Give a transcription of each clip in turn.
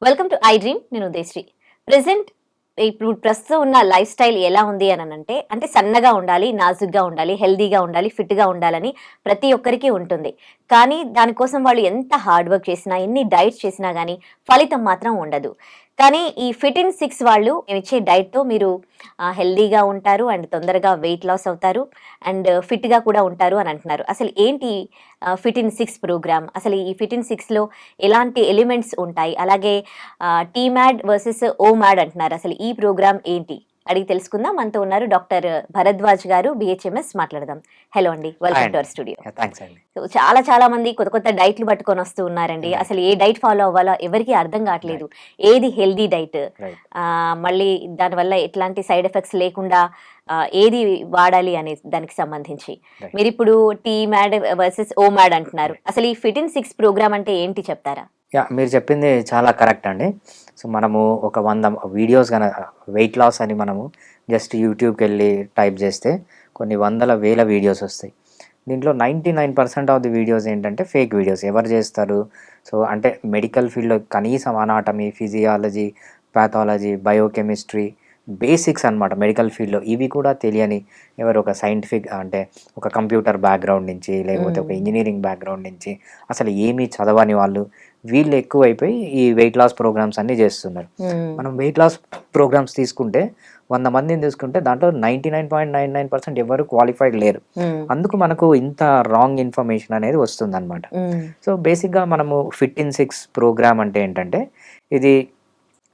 Welcome to I dream. నేను Udayasri. Present ఇప్పుడు ప్రస్తుతం ఉన్న లైఫ్ స్టైల్ ఎలా ఉంది అని అంటే సన్నగా ఉండాలి, నాజుగ్గా ఉండాలి, హెల్దీగా ఉండాలి, ఫిట్గా ఉండాలని ప్రతి ఒక్కరికి ఉంటుంది. కానీ దానికోసం వాళ్ళు ఎంత హార్డ్ వర్క్ చేసినా, ఎన్ని డైట్స్ చేసినా కానీ ఫలితం మాత్రం ఉండదు. కానీ ఈ ఫిట్ ఇన్ సిక్స్ వాళ్ళు ఇచ్చే డైట్తో మీరు హెల్దీగా ఉంటారు అండ్ తొందరగా వెయిట్ లాస్ అవుతారు అండ్ ఫిట్గా కూడా ఉంటారు అని అంటున్నారు. అసలు ఏంటి ఫిట్ ఇన్ సిక్స్ ప్రోగ్రామ్? అసలు ఈ ఫిట్ ఇన్ సిక్స్లో ఎలాంటి ఎలిమెంట్స్ ఉంటాయి? అలాగే టీ మ్యాడ్ వర్సెస్ ఓ మ్యాడ్ అంటున్నారు. అసలు ఈ ప్రోగ్రామ్ ఏంటి అడిగి తెలుసుకుందాం. మనతో ఉన్నారు డాక్టర్ భరద్వాజ్ గారు, బిహెచ్ఎంఎస్. మాట్లాడదాం. హలో అండి, welcome to our studio. Thanks అండి. సో చాలా మంది కొత్త డైట్లు పట్టుకొని వస్తూ ఉన్నారండి. అసలు ఏ డైట్ ఫాలో అవ్వాలో ఎవరికి అర్థం కావట్లేదు. ఏది హెల్దీ డైట్, మళ్ళీ దానివల్ల ఎట్లాంటి సైడ్ ఎఫెక్ట్స్ లేకుండా ఏది వాడాలి అనే దానికి సంబంధించి మీరు ఇప్పుడు టీ మ్యాడ్ వర్సెస్ ఓ మ్యాడ్ అంటున్నారు. అసలు ఈ ఫిట్ ఇన్ సిక్స్ ప్రోగ్రామ్ అంటే ఏంటి చెప్తారా? మీరు చెప్పింది చాలా కరెక్ట్ అండి. సో మనము ఒక 100 వీడియోస్ వెయిట్ లాస్ అని మనము జస్ట్ యూట్యూబ్కి వెళ్ళి టైప్ చేస్తే కొన్ని వందల వేల వీడియోస్ వస్తాయి. దీంట్లో 99% ఆఫ్ ది వీడియోస్ ఏంటంటే ఫేక్ వీడియోస్. ఎవరు చేస్తారు? సో అంటే మెడికల్ ఫీల్డ్లో కనీసం anatomy, physiology, pathology, biochemistry, basics అనమాట మెడికల్ ఫీల్డ్లో ఇవి కూడా తెలియని ఎవరు ఒక సైంటిఫిక్ అంటే ఒక కంప్యూటర్ బ్యాక్గ్రౌండ్ నుంచి లేకపోతే ఒక ఇంజనీరింగ్ బ్యాక్గ్రౌండ్ నుంచి అసలు ఏమీ చదవని వాళ్ళు వీళ్ళు ఎక్కువైపోయి ఈ వెయిట్ లాస్ ప్రోగ్రామ్స్ అన్నీ చేస్తున్నారు. మనం వెయిట్ లాస్ ప్రోగ్రామ్స్ తీసుకుంటే 100 మందిని తీసుకుంటే దాంట్లో 99.99% ఎవరు క్వాలిఫైడ్ లేరు. అందుకు మనకు ఇంత రాంగ్ ఇన్ఫర్మేషన్ అనేది వస్తుంది అనమాట. సో బేసిక్గా మనము ఫిట్ ఇన్ సిక్స్ ప్రోగ్రామ్ అంటే ఏంటంటే ఇది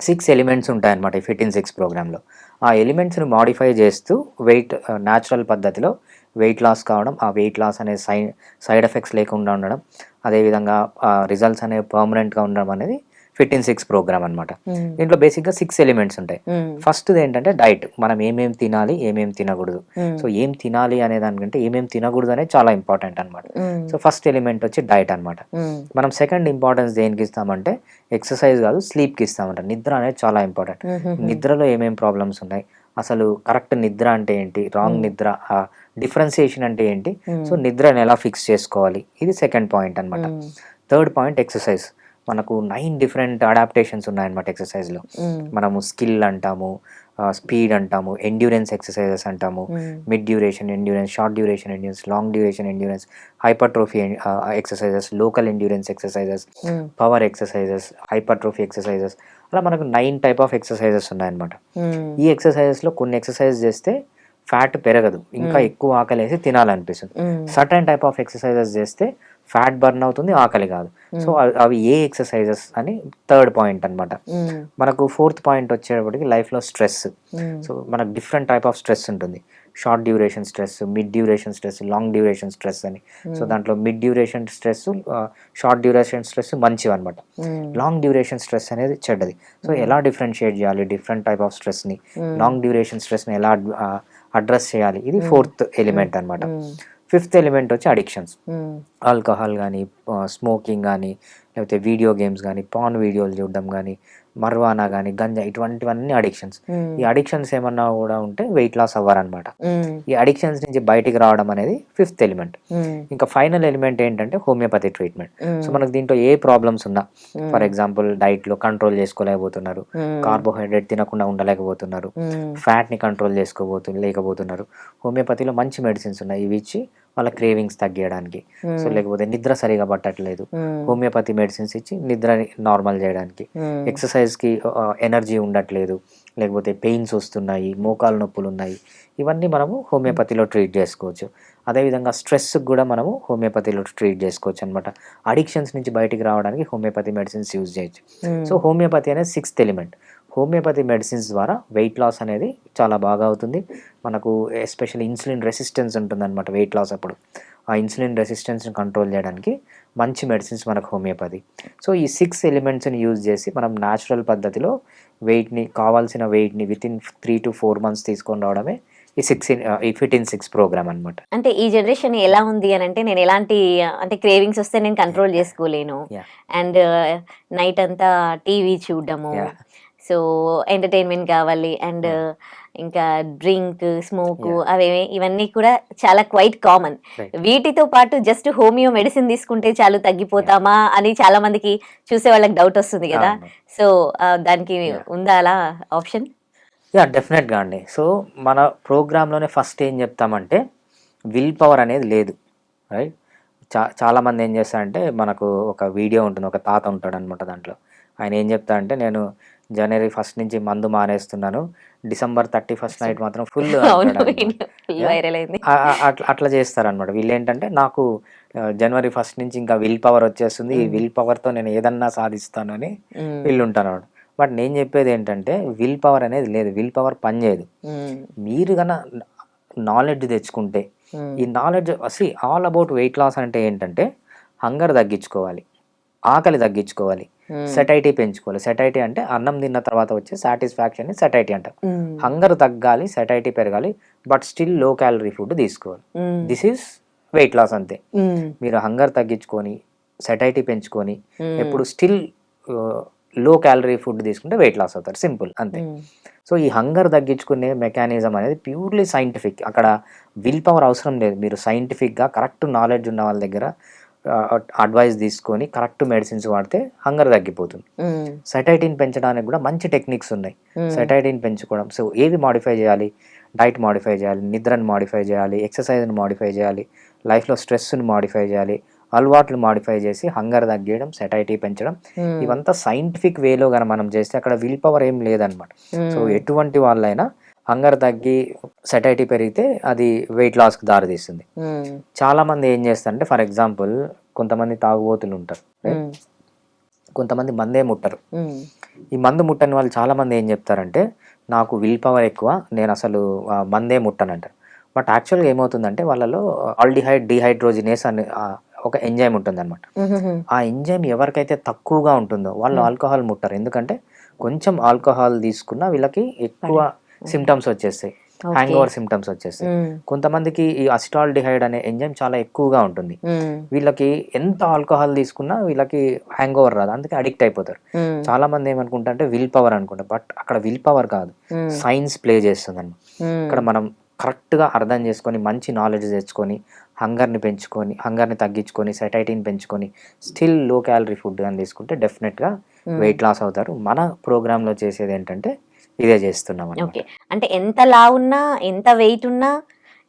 6 ఎలిమెంట్స్ ఉంటాయన్నమాట ఈ ఫిట్ ఇన్ సిక్స్ ప్రోగ్రాంలో. ఆ ఎలిమెంట్స్ని మాడిఫై చేస్తూ వెయిట్ న్యాచురల్ పద్ధతిలో వెయిట్ లాస్ కావడం, ఆ వెయిట్ లాస్ అనే సైడ్ ఎఫెక్ట్స్ లేకుండా ఉండడం, అదేవిధంగా రిజల్ట్స్ అనేవి పర్మనెంట్గా ఉండడం అనేది ఫిట్ ఇన్ సిక్స్ ప్రోగ్రామ్ అనమాట. దీంట్లో బేసిక్గా 6 ఎలిమెంట్స్ ఉంటాయి. ఫస్ట్ది ఏంటంటే డైట్. మనం ఏమేమి తినాలి, ఏమేమి తినకూడదు. సో ఏం తినాలి అనే దానికంటే ఏమేమి తినకూడదు అనేది చాలా ఇంపార్టెంట్ అనమాట. సో ఫస్ట్ ఎలిమెంట్ వచ్చి డైట్ అనమాట. మనం సెకండ్ ఇంపార్టెన్స్ దేనికి ఇస్తామంటే ఎక్సర్సైజ్ కాదు, స్లీప్కి ఇస్తామంట. నిద్ర అనేది చాలా ఇంపార్టెంట్. నిద్రలో ఏమేమి ప్రాబ్లమ్స్ ఉన్నాయి, అసలు కరెక్ట్ నిద్ర అంటే ఏంటి, రాంగ్ నిద్ర డిఫరెన్సియేషన్ అంటే ఏంటి, సో నిద్రని ఎలా ఫిక్స్ చేసుకోవాలి, ఇది సెకండ్ పాయింట్ అనమాట. Third point exercise. మనకు 9 డిఫరెంట్ అడాప్టేషన్స్ ఉన్నాయన్నమాట ఎక్సర్సైజ్లో. మనము స్కిల్ అంటాము, స్పీడ్ అంటాము, ఎండ్యూరెన్స్ ఎక్సర్సైజెస్ అంటాము, mid duration endurance, short duration endurance, long duration endurance, hypertrophy exercises, local endurance exercises, power exercises, hypertrophy exercises, అలా మనకు 9 టైప్ ఆఫ్ ఎక్సర్సైజెస్ ఉన్నాయన్నమాట. ఈ ఎక్సర్సైజెస్లో కొన్ని ఎక్సర్సైజ్ చేస్తే ఫ్యాట్ పెరగదు, ఇంకా ఎక్కువ ఆకలి వేసి తినాలనిపిస్తుంది. సర్టన్ టైప్ ఆఫ్ ఎక్సర్సైజెస్ చేస్తే ఫ్యాట్ బర్న్ అవుతుంది, ఆకలి కాదు. సో అవి ఏ ఎక్సర్సైజెస్ అని థర్డ్ పాయింట్ అనమాట. మనకు ఫోర్త్ పాయింట్ వచ్చేటప్పటికి లైఫ్లో స్ట్రెస్. సో మనకు డిఫరెంట్ టైప్ ఆఫ్ స్ట్రెస్ ఉంటుంది. Short duration stress, mid duration stress, long duration stress అని. సో దాంట్లో mid duration stress, short duration stress మంచివి అనమాట. లాంగ్ డ్యూరేషన్ స్ట్రెస్ అనేది చెడ్డది. సో ఎలా డిఫరెన్షియేట్ చేయాలి డిఫరెంట్ టైప్ ఆఫ్ స్ట్రెస్ని, లాంగ్ డ్యూరేషన్ స్ట్రెస్ని ఎలా అడ్రస్ చేయాలి, ఇది ఫోర్త్ ఎలిమెంట్ అనమాట. ఫిఫ్త్ ఎలిమెంట్ వచ్చి అడిక్షన్స్. ఆల్కహాల్ కానీ, స్మోకింగ్ కానీ, లేకపోతే వీడియో గేమ్స్ కానీ, పాన్ వీడియోలు చూడడం కానీ, మర్వానా కానీ, గంజా, ఇటువంటివన్నీ అడిక్షన్స్. ఈ అడిక్షన్స్ ఏమన్నా కూడా ఉంటే వెయిట్ లాస్ అవ్వరనమాట. ఈ అడిక్షన్స్ నుంచి బయటికి రావడం అనేది ఫిఫ్త్ ఎలిమెంట్. ఇంకా ఫైనల్ ఎలిమెంట్ ఏంటంటే హోమియోపతి ట్రీట్మెంట్. సో మనకు దీంట్లో ఏ ప్రాబ్లమ్స్ ఉన్నా, ఫర్ ఎగ్జాంపుల్ డైట్లో కంట్రోల్ చేసుకోలేకపోతున్నారు, కార్బోహైడ్రేట్ తినకుండా ఉండలేకపోతున్నారు, ఫ్యాట్ని కంట్రోల్ లేకపోతున్నారు, హోమియోపతిలో మంచి మెడిసిన్స్ ఉన్నాయి. ఇవి ఇచ్చి వాళ్ళ క్రేవింగ్స్ తగ్గించడానికి, సో లేకపోతే నిద్ర సరిగా పట్టట్లేదు, హోమియోపతి మెడిసిన్స్ ఇచ్చి నిద్రని నార్మల్ చేయడానికి, ఎక్సర్సైజ్కి ఎనర్జీ ఉండట్లేదు, లేకపోతే పెయిన్స్ వస్తున్నాయి, మోకాలు నొప్పులు ఉన్నాయి, ఇవన్నీ మనము హోమియోపతిలో ట్రీట్ చేసుకోవచ్చు. అదేవిధంగా స్ట్రెస్కి కూడా మనము హోమియోపతిలో ట్రీట్ చేసుకోవచ్చు అనమాట. అడిక్షన్స్ నుంచి బయటికి రావడానికి హోమియోపతి మెడిసిన్స్ యూజ్ చేయొచ్చు. సో హోమియోపతి అనేది సిక్స్త్ ఎలిమెంట్. హోమియోపతి మెడిసిన్స్ ద్వారా వెయిట్ లాస్ అనేది చాలా బాగా అవుతుంది. మనకు ఎస్పెషల్లీ ఇన్సులిన్ రెసిస్టెన్స్ ఉంటుందన్నమాట వెయిట్ లాస్ అప్పుడు. ఆ ఇన్సులిన్ రెసిస్టెన్స్ని కంట్రోల్ చేయడానికి మంచి మెడిసిన్స్ మనకు హోమియోపతి. సో ఈ 6 ఎలిమెంట్స్ని యూజ్ చేసి మనం న్యాచురల్ పద్ధతిలో కావాల్సిన వెయిట్ని వితిన్ 3 to 4 months తీసుకొని రావడమే ఈ ఫిట్ ఇన్ సిక్స్ ప్రోగ్రామ్ అనమాట. అంటే ఈ జనరేషన్ ఎలా ఉంది అని అంటే, నేను ఎలాంటి అంటే క్రేవింగ్స్ వస్తే నేను కంట్రోల్ చేసుకోలేను, అండ్ నైట్ అంతా టీవీ చూడడము, సో ఎంటర్టైన్మెంట్ కావాలి, అండ్ ఇంకా డ్రింక్, స్మోక్ Yeah. ఇవన్నీ కూడా చాలా క్వైట్ కామన్. Right. వీటితో పాటు జస్ట్ హోమియో మెడిసిన్ తీసుకుంటే చాలు తగ్గిపోతామా అని చాలా మందికి చూసే వాళ్ళకి డౌట్ వస్తుంది కదా. అవును. సో దానికి Yeah. ఉందా అలా ఆప్షన్? యా డెఫినెట్గా అండి. సో మన ప్రోగ్రాంలోనే ఫస్ట్ ఏం చెప్తామంటే విల్ పవర్ అనేది లేదు, రైట్. చాలామంది ఏం చేస్తారంటే మనకు ఒక వీడియో ఉంటుంది, ఒక తాత ఉంటాడు అనమాట. దాంట్లో ఆయన ఏం చెప్తారంటే నేను జనవరి 1 నుంచి మందు మానేస్తున్నాను, December 31 నైట్ మాత్రం ఫుల్ అవును, అంటాడు. ఫుల్ వైరల్ అయింది. అట్లా చేస్తారనమాట. వీళ్ళు ఏంటంటే నాకు జనవరి 1 నుంచి ఇంకా విల్ పవర్ వచ్చేస్తుంది, ఈ విల్ పవర్తో నేను ఏదన్నా సాధిస్తాను అని వీళ్ళు ఉంటారు అనమాట. బట్ నేను చెప్పేది ఏంటంటే విల్ పవర్ అనేది లేదు, విల్ పవర్ పనిచేయదు. మీరు కన్నా నాలెడ్జ్ తెచ్చుకుంటే, ఈ knowledge all about weight loss అంటే ఏంటంటే హంగర్ తగ్గించుకోవాలి, ఆకలి తగ్గించుకోవాలి, సెటైటీ పెంచుకోవాలి. సెటైటీ అంటే అన్నం తిన్న తర్వాత వచ్చే సాటిస్ఫాక్షన్ సెటైటీ అంటారు. హంగర్ తగ్గాలి, సెటైటీ పెరగాలి, but still low calorie food తీసుకోవాలి. దిస్ ఈస్ వెయిట్ లాస్ అంతే. మీరు హంగర్ తగ్గించుకొని సెటైటీ పెంచుకొని ఎప్పుడు స్టిల్ లో క్యాలరీ ఫుడ్ తీసుకుంటే వెయిట్ లాస్ అవుతారు, సింపుల్ అంతే. సో ఈ హంగర్ తగ్గించుకునే మెకానిజం అనేది ప్యూర్లీ సైంటిఫిక్. అక్కడ విల్ పవర్ అవసరం లేదు. మీరు సైంటిఫిక్గా కరెక్ట్ నాలెడ్జ్ ఉన్న వాళ్ళ దగ్గర అడ్వైస్ తీసుకొని కరెక్ట్ మెడిసిన్స్ వాడితే హంగర్ తగ్గిపోతుంది. సెటైటీని పెంచడానికి కూడా మంచి టెక్నిక్స్ ఉన్నాయి. సెటైటీని పెంచుకోవడం, సో ఏవి మాడిఫై చేయాలి, డైట్ మాడిఫై చేయాలి, నిద్రను మాడిఫై చేయాలి, ఎక్సర్సైజ్ని మాడిఫై చేయాలి, లైఫ్లో స్ట్రెస్ని మాడిఫై చేయాలి, అలవాట్లు మాడిఫై చేసి హంగర్ తగ్గించడం, సెటైటీ పెంచడం, ఇవంతా సైంటిఫిక్ వేలో కానీ మనం చేస్తే అక్కడ విల్ పవర్ ఏం లేదనమాట. సో ఎటువంటి వాళ్ళైనా హంగర్ తగ్గి సెటైటీ పెరిగితే అది వెయిట్ లాస్కి దారితీస్తుంది. చాలామంది ఏం చేస్తారంటే ఫర్ ఎగ్జాంపుల్ కొంతమంది తాగుబోతులు ఉంటారు, కొంతమంది మందే ముట్టరు. ఈ మందు ముట్టని వాళ్ళు చాలామంది ఏం చెప్తారంటే నాకు విల్ పవర్ ఎక్కువ, నేను అసలు మందే ముట్టనంటారు. బట్ యాక్చువల్గా ఏమవుతుందంటే వాళ్ళలో ఆల్డిహైడ్ డిహైడ్రోజినేస్ అనే ఒక ఎంజైమ్ ఉంటుంది అనమాట. ఆ ఎంజైమ్ ఎవరికైతే తక్కువగా ఉంటుందో వాళ్ళు ఆల్కహాల్ ముట్టరు. ఎందుకంటే కొంచెం ఆల్కహాల్ తీసుకున్నా వీళ్ళకి ఎక్కువ సిమ్టమ్స్ వచ్చేస్తాయి, హ్యాంగ్ ఓవర్ సిమ్టమ్స్ వచ్చేస్తాయి. కొంతమందికి ఈ అసిటాల్డిహైడ్ అనే ఎంజైమ్ చాలా ఎక్కువగా ఉంటుంది, వీళ్ళకి ఎంత ఆల్కహాల్ తీసుకున్నా వీళ్ళకి హ్యాంగ్ ఓవర్ రాదు, అందుకే అడిక్ట్ అయిపోతారు. చాలా మంది ఏమనుకుంటా అంటే విల్ పవర్ అనుకుంటారు, బట్ అక్కడ విల్ పవర్ కాదు, సైన్స్ ప్లే చేస్తుంది అన్నమాట. ఇక్కడ మనం కరెక్ట్గా అర్థం చేసుకొని మంచి నాలెడ్జ్ తెచ్చుకొని హంగర్ని పెంచుకొని, హంగర్ని తగ్గించుకొని, సెటైటీని పెంచుకొని స్టిల్ లో క్యాలరీ ఫుడ్ అని తీసుకుంటే డెఫినెట్గా వెయిట్ లాస్ అవుతారు. మన ప్రోగ్రాంలో చేసేది ఏంటంటే ఇదే చేస్తున్నాం. ఓకే, అంటే ఎంత లావు ఉన్నా, ఎంత వెయిట్ ఉన్నా,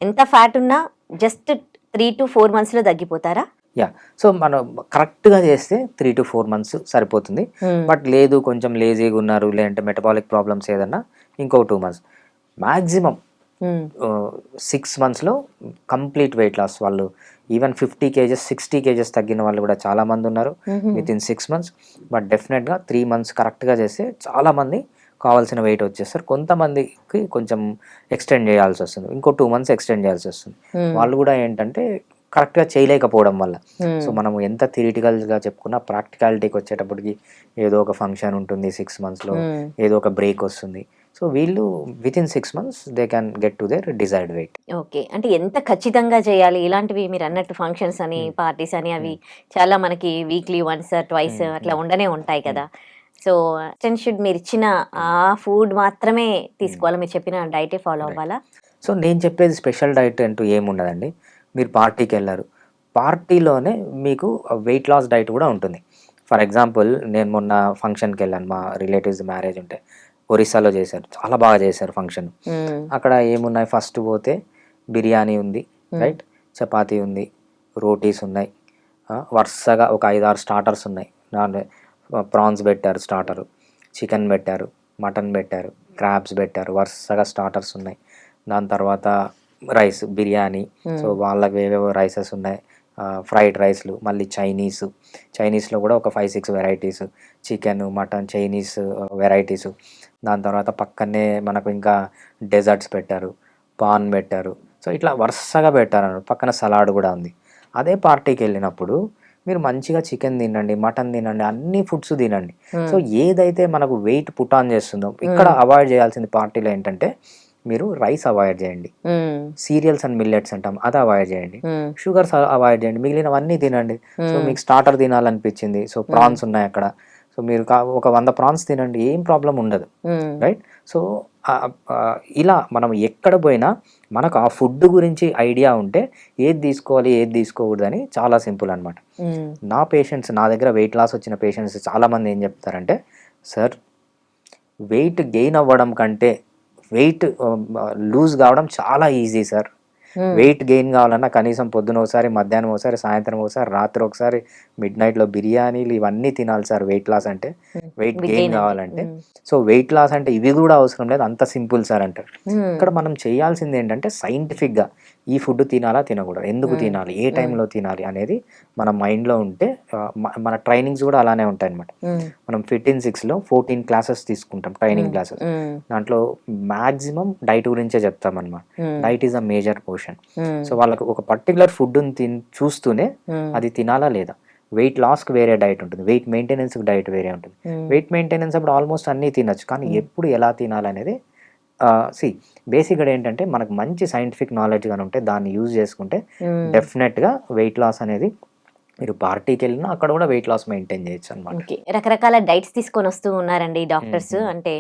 ఎంత ఫ్యాట్ ఉన్నా జస్ట్ 3 to 4 months తగ్గిపోతారా? యా, సో మనం కరెక్ట్గా చేస్తే 3 to 4 months సరిపోతుంది. బట్ లేదు కొంచెం లేజీగా ఉన్నారు, లేదంటే మెటబాలిక్ ప్రాబ్లమ్స్ ఏదన్నా ఇంకో 2 months, మ్యాక్సిమం 6 monthsలో కంప్లీట్ వెయిట్ లాస్. వాళ్ళు ఈవెన్ 50 kgs 60 kgs తగ్గిన వాళ్ళు కూడా చాలామంది ఉన్నారు విత్ ఇన్ 6 months. బట్ డెఫినెట్గా 3 months కరెక్ట్గా చేస్తే చాలామంది కావాల్సిన వెయిట్ వచ్చేస్తారు. కొంతమందికి కొంచెం ఎక్స్టెండ్ చేయాల్సి వస్తుంది, ఇంకో 2 months ఎక్స్టెండ్ చేయాల్సి వస్తుంది. వాళ్ళు కూడా ఏంటంటే కరెక్ట్గా చేయలేకపోవడం వల్ల. సో మనం ఎంత థియరిటికల్గా చెప్పుకున్నా ప్రాక్టికాలిటీకి వచ్చేటప్పటికి ఏదో ఒక ఫంక్షన్ ఉంటుంది 6 monthsలో, ఏదో ఒక బ్రేక్ వస్తుంది. సో వీళ్ళు within 6 months they can get to their desired weight. Okay, అంటే ఎంత ఖచ్చితంగా చేయాలి? ఇలాంటివి మీరు అన్నట్టు ఫంక్షన్స్ అని, పార్టీస్ అని, అవి చాలా మనకి వీక్లీ వన్స్ ట్వైస్ అట్లా ఉండనే ఉంటాయి కదా. సో షుడ్ మీరు ఇచ్చిన ఆ ఫుడ్ మాత్రమే తీసుకోవాలా? మీరు చెప్పిన డైటే ఫాలో అవ్వాలా? సో నేను చెప్పేది స్పెషల్ డైట్ అంటూ ఏముండదండి. మీరు పార్టీకి వెళ్ళారు, పార్టీలోనే మీకు వెయిట్ లాస్ డైట్ కూడా ఉంటుంది. ఫర్ ఎగ్జాంపుల్ నేను మొన్న ఫంక్షన్కి వెళ్ళాను, మా రిలేటివ్స్ మ్యారేజ్ ఉంటే ఒరిస్సాలో చేశారు, చాలా బాగా చేశారు ఫంక్షన్. అక్కడ ఏమున్నాయి, ఫస్ట్ పోతే బిర్యానీ ఉంది, రైట్, చపాతీ ఉంది, రోటీస్ ఉన్నాయి, వరుసగా ఒక 5-6 స్టార్టర్స్ ఉన్నాయి. ప్రాన్స్ పెట్టారు స్టార్టరు, చికెన్ పెట్టారు, మటన్ పెట్టారు, క్రాబ్స్ పెట్టారు, వరుసగా స్టార్టర్స్ ఉన్నాయి. దాని తర్వాత రైస్ బిర్యానీ, సో వాళ్ళకి ఏవేవో రైసెస్ ఉన్నాయి, ఫ్రైడ్ రైస్లు, మళ్ళీ చైనీస్లో కూడా ఒక 5-6 varieties, chicken, mutton, Chinese varieties. దాని తర్వాత పక్కనే మనకు ఇంకా డెజర్ట్స్ పెట్టారు, పాన్ పెట్టారు. సో ఇట్లా వరుసగా పెట్టారు, పక్కన సలాడ్ కూడా ఉంది. అదే పార్టీకి వెళ్ళినప్పుడు మీరు మంచిగా చికెన్ తినండి, మటన్ తినండి, అన్ని ఫుడ్స్ తినండి. సో ఏదైతే మనకు వెయిట్ పుట్ ఆన్ చేస్తుందో, ఇక్కడ అవాయిడ్ చేయాల్సింది పార్టీలో ఏంటంటే మీరు రైస్ అవాయిడ్ చేయండి, సీరియల్స్ అండ్ మిల్లెట్స్ అంటాం అది అవాయిడ్ చేయండి, షుగర్స్ అవాయిడ్ చేయండి, మిగిలినవన్నీ తినండి. సో మీకు స్టార్టర్ తినాలనిపించింది, సో ప్రాన్స్ ఉన్నాయి అక్కడ, సో మీరు ఒక 100 ప్రాన్స్ తినండి, ఏం ప్రాబ్లం ఉండదు, రైట్. సో ఇలా మనం ఎక్కడ పోయినా మనకు ఆ ఫుడ్ గురించి ఐడియా ఉంటే ఏది తీసుకోవాలి ఏది తీసుకోకూడదని చాలా సింపుల్ అనమాట. నా పేషెంట్స్, నా దగ్గర వెయిట్ లాస్ వచ్చిన పేషెంట్స్ చాలామంది ఏం చెప్తారంటే, సార్ వెయిట్ గెయిన్ అవ్వడం కంటే వెయిట్ లూజ్ కావడం చాలా ఈజీ సార్. వెయిట్ గెయిన్ కావాలన్నా కనీసం పొద్దున ఒకసారి, మధ్యాహ్నం ఒకసారి, సాయంత్రం ఒకసారి, రాత్రి ఒకసారి, మిడ్ నైట్లో బిర్యానీలు ఇవన్నీ తినాలి సార్ వెయిట్ లాస్ అంటే, వెయిట్ గెయిన్ కావాలంటే. సో వెయిట్ లాస్ అంటే ఇవి కూడా అవసరం లేదు, అంత సింపుల్ సార్ అంటారు. ఇక్కడ మనం చేయాల్సింది ఏంటంటే సైంటిఫిక్గా ఈ ఫుడ్ తినాలా తినకూడదు, ఎందుకు తినాలి, ఏ టైంలో తినాలి అనేది మన మైండ్లో ఉంటే మన ట్రైనింగ్స్ కూడా అలానే ఉంటాయి అనమాట. మనం ఫిట్ ఇన్ 6లో 14 క్లాసెస్ తీసుకుంటాం, ట్రైనింగ్ క్లాసెస్. దాంట్లో మ్యాక్సిమం డైట్ గురించే చెప్తాం అనమాట. Diet is a major portion. So వాళ్ళకు ఒక పర్టికులర్ ఫుడ్ చూస్తూనే అది తినాలా లేదా. వెయిట్ లాస్కి వేరే డైట్ ఉంటుంది, వెయిట్ మెయింటెనెన్స్కి డైట్ వేరే ఉంటుంది. వెయిట్ మెయింటెనెన్స్ అప్పుడు ఆల్మోస్ట్ అన్నీ తినచ్చు, కానీ ఎప్పుడు ఎలా తినాలనేది బేసిక్గా ఏంటంటే మనకు మంచి సైంటిఫిక్ నాలెడ్జ్ కానీ ఉంటే దాన్ని యూజ్ చేసుకుంటే డెఫినెట్గా వెయిట్ లాస్ అనేది మీరు పార్టీకి వెళ్ళినా అక్కడ కూడా వెయిట్ లాస్ మెయింటైన్ చేయొచ్చు అనమాట. రకరకాల డైట్స్ తీసుకొని వస్తూ ఉన్నారండి డాక్టర్స్. అంటే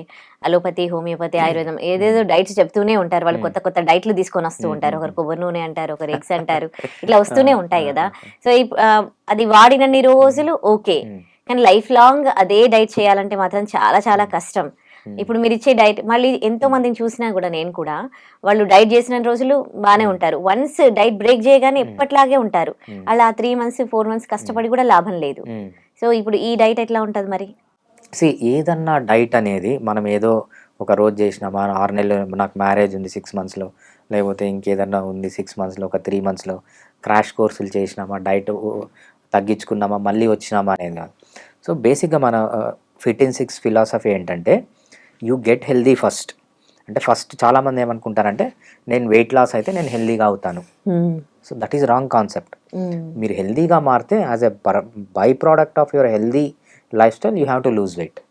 అలోపతి, హోమియోపతి, ఆయుర్వేదం ఏదేదో డైట్స్ చెప్తూనే ఉంటారు. వాళ్ళు కొత్త కొత్త డైట్లు తీసుకొని వస్తూ ఉంటారు. ఒకరు కొబ్బరి నూనె అంటారు, ఒకరు ఎగ్స్ అంటారు, ఇట్లా వస్తూనే ఉంటాయి కదా. సో అది వాడినన్ని రోజులు ఓకే, కానీ లైఫ్ లాంగ్ అదే డైట్ చేయాలంటే మాత్రం చాలా చాలా కష్టం. ఇప్పుడు మీరు ఇచ్చే డైట్ మళ్ళీ ఎంతో మందిని చూసినా కూడా, నేను కూడా, వాళ్ళు డైట్ చేసిన రోజులు బాగానే ఉంటారు, వన్స్ డైట్ బ్రేక్ చేయగానే ఎప్పట్లాగే ఉంటారు. అలా 3 months 4 months కష్టపడి కూడా లాభం లేదు. సో ఇప్పుడు ఈ డైట్ ఎట్లా ఉంటుంది మరి? ఏదన్నా డైట్ అనేది మనం ఏదో ఒక రోజు చేసినామా, 6 నెలలు, నాకు మ్యారేజ్ ఉంది 6 monthsలో, లేకపోతే ఇంకేదన్నా ఉంది 6 monthsలో, ఒక 3 monthsలో క్రాష్ కోర్సులు చేసినామా, డైట్ తగ్గించుకున్నామా, మళ్ళీ వచ్చినామా అనేది కాదు. సో బేసిక్గా మన ఫిట్ ఇన్ 6 ఫిలాసఫీ ఏంటంటే, యూ గెట్ హెల్దీ ఫస్ట్. అంటే ఫస్ట్ చాలామంది ఏమనుకుంటారంటే, నేను వెయిట్ లాస్ అయితే నేను హెల్దీగా అవుతాను. So that is wrong concept. మీరు హెల్దీగా మారితే as a by product of your healthy lifestyle you have to lose weight.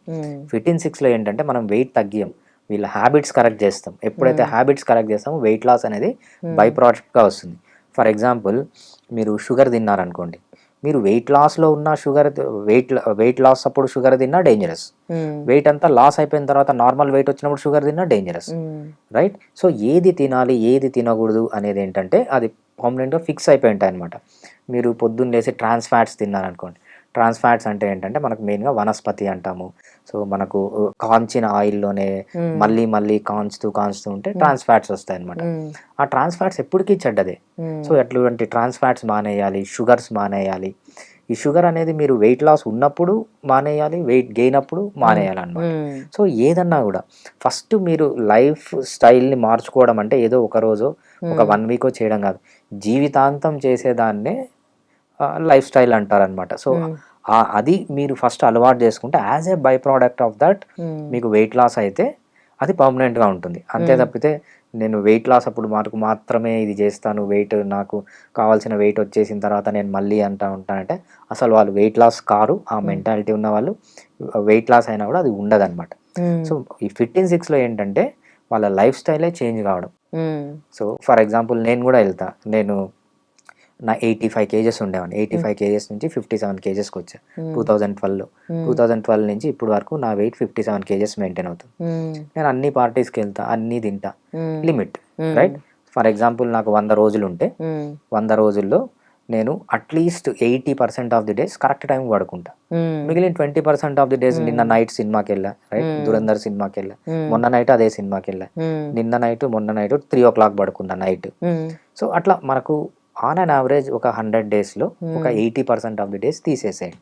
Fit in 6లో ఏంటంటే మనం వెయిట్ తగ్గియం, వీళ్ళ హ్యాబిట్స్ కరెక్ట్ చేస్తాం. ఎప్పుడైతే హ్యాబిట్స్ కరెక్ట్ చేస్తామో వెయిట్ లాస్ అనేది బై ప్రోడక్ట్గా వస్తుంది. ఫర్ ఎగ్జాంపుల్, మీరు షుగర్ తిన్నారనుకోండి, మీరు వెయిట్ లాస్లో ఉన్న షుగర్ వెయిట్ లాస్ అప్పుడు షుగర్ తిన్నా డేంజరస్, వెయిట్ అంతా లాస్ అయిపోయిన తర్వాత నార్మల్ వెయిట్ వచ్చినప్పుడు షుగర్ తిన్నా డేంజరస్, రైట్? సో ఏది తినాలి ఏది తినకూడదు అనేది ఏంటంటే అది పర్మనెంట్గా ఫిక్స్ అయిపోయి ఉంటాయి అనమాట. మీరు పొద్దున్న లేసి ట్రాన్స్ ఫ్యాట్స్ తిన్నారనుకోండి, ట్రాన్స్ ఫ్యాట్స్ అంటే ఏంటంటే మనకు మెయిన్గా వనస్పతి అంటాము. సో మనకు కాంచిన ఆయిల్లోనే మళ్ళీ మళ్ళీ కాంచుతూ ఉంటే ట్రాన్స్ ఫ్యాట్స్ వస్తాయి అనమాట. ఆ ట్రాన్స్ ఫ్యాట్స్ ఎప్పటికీ చెడ్డదే. సో అటువంటి ట్రాన్స్ ఫ్యాట్స్ మానేయాలి, షుగర్స్ మానేయాలి. ఈ షుగర్ అనేది మీరు వెయిట్ లాస్ ఉన్నప్పుడు మానేయాలి, వెయిట్ గెయిన్ అప్పుడు మానేయాలి అనమాట. సో ఏదన్నా కూడా ఫస్ట్ మీరు లైఫ్ స్టైల్ని మార్చుకోవడం అంటే ఏదో ఒక రోజు ఒక 1 week చేయడం కాదు, జీవితాంతం చేసేదాన్నే లైఫ్ స్టైల్ అంటారనమాట. సో అది మీరు ఫస్ట్ అలవాటు చేసుకుంటే as a by product of that మీకు వెయిట్ లాస్ అయితే అది పర్మనెంట్గా ఉంటుంది. అంతే తప్పితే నేను వెయిట్ లాస్ అప్పుడు మాత్రమే ఇది చేస్తాను, వెయిట్ నాకు కావాల్సిన వెయిట్ వచ్చేసిన తర్వాత నేను మళ్ళీ ఉంటానంటే అసలు వాళ్ళు వెయిట్ లాస్ కారు. ఆ మెంటాలిటీ ఉన్న వాళ్ళు వెయిట్ లాస్ అయినా కూడా అది ఉండదన్నమాట. సో ఈ ఫిట్ ఇన్ 6లో ఏంటంటే వాళ్ళ లైఫ్ స్టైలే చేంజ్ కావడం. సో ఫర్ ఎగ్జాంపుల్ నేను కూడా నేను నా 85 kgs ఉండేవాడిని, 85 kgs నుంచి 57 kgsకి వచ్చా 2012లో. 2012 నుంచి ఇప్పుడు వరకు నా వెయిట్ 57 kgs మెయింటైన్ అవుతుంది. నేను అన్ని పార్టీస్కి వెళ్తా, అన్నీ తింటా, లిమిట్, రైట్? ఫర్ ఎగ్జాంపుల్ నాకు 100 రోజులు ఉంటే 100 రోజుల్లో నేను at least 80% of the days correct time పడుకుంటా. మిగిలిన 20% ఆఫ్ ది డేస్ నిన్న నైట్ సినిమాకి వెళ్ళా, రైట్? దురంధర్ సినిమాకి వెళ్ళా, మొన్న నైట్ అదే సినిమాకి వెళ్ళా, నిన్న నైట్ మొన్న నైట్ 3 o'clock పడుకున్నా నైట్. సో అట్లా మనకు ఆన్ అన్ యావరేజ్ ఒక 100 daysలో ఒక 80% ఆఫ్ ది డేస్ తీసేసేయండి.